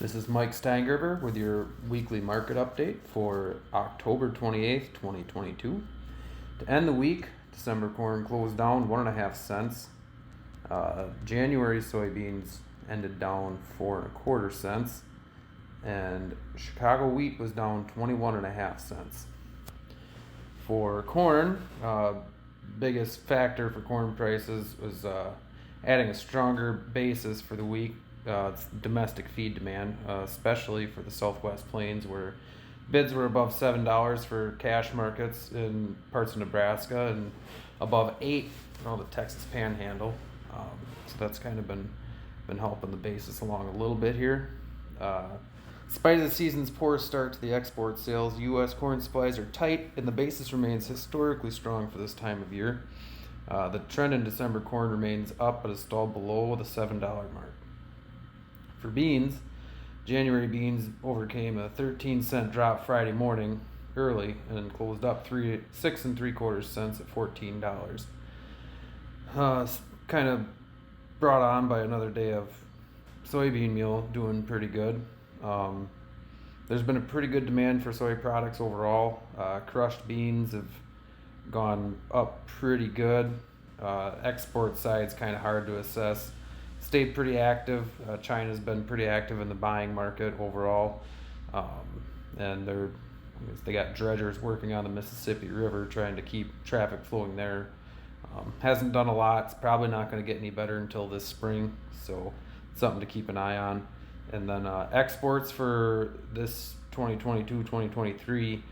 This is Mike Steingerber with your weekly market update for October 28th, 2022. To end the week, December corn closed down 1.5 cents. January soybeans ended down 4.25 cents. And Chicago wheat was down 21.5 cents. For corn, biggest factor for corn prices was adding a stronger basis for the week. It's domestic feed demand, especially for the Southwest Plains, where bids were above $7 for cash markets in parts of Nebraska and above $8 in all the Texas Panhandle. So that's kind of been helping the basis along a little bit here. In spite of the season's poor start to the export sales, U.S. corn supplies are tight, and the basis remains historically strong for this time of year. The trend in December corn remains up, but is stalled below the $7 mark. For beans, January beans overcame a 13-cent drop Friday morning early and closed up 6 3/4 cents at $14. Kind of brought on by another day of soybean meal doing pretty good. There's been a pretty good demand for soy products overall. Crushed beans have gone up pretty good. Export side's kind of hard to assess. Stayed pretty active. China's been pretty active in the buying market overall, and they got dredgers working on the Mississippi River trying to keep traffic flowing there. Hasn't done a lot. It's probably not going to get any better until this spring, so something to keep an eye on. And then exports for this 2022-2023,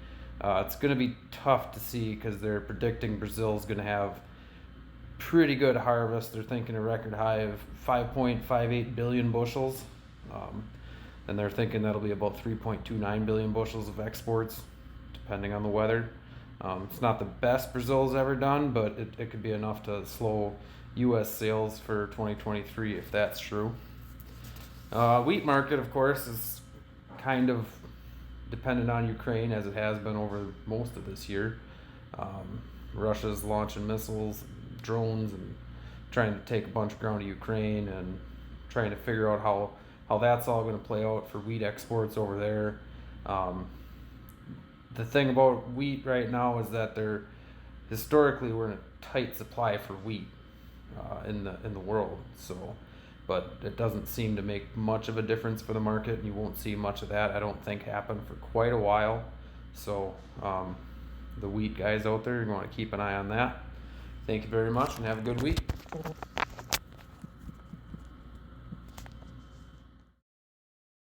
it's going to be tough to see because they're predicting Brazil's going to have pretty good harvest. They're thinking a record high of 5.58 billion bushels, and they're thinking that'll be about 3.29 billion bushels of exports, depending on the weather. It's not the best Brazil's ever done, but it could be enough to slow U.S. sales for 2023 if that's true. Wheat market, of course, is kind of dependent on Ukraine, as it has been over most of this year. Russia's launching missiles, drones, and trying to take a bunch of ground to Ukraine, and trying to figure out how that's all going to play out for wheat exports over there. The thing about wheat right now is that historically we're in a tight supply for wheat in the world. But it doesn't seem to make much of a difference for the market, and you won't see much of that, I don't think, happen for quite a while. So the wheat guys out there, you want to keep an eye on that. Thank you very much, and have a good week.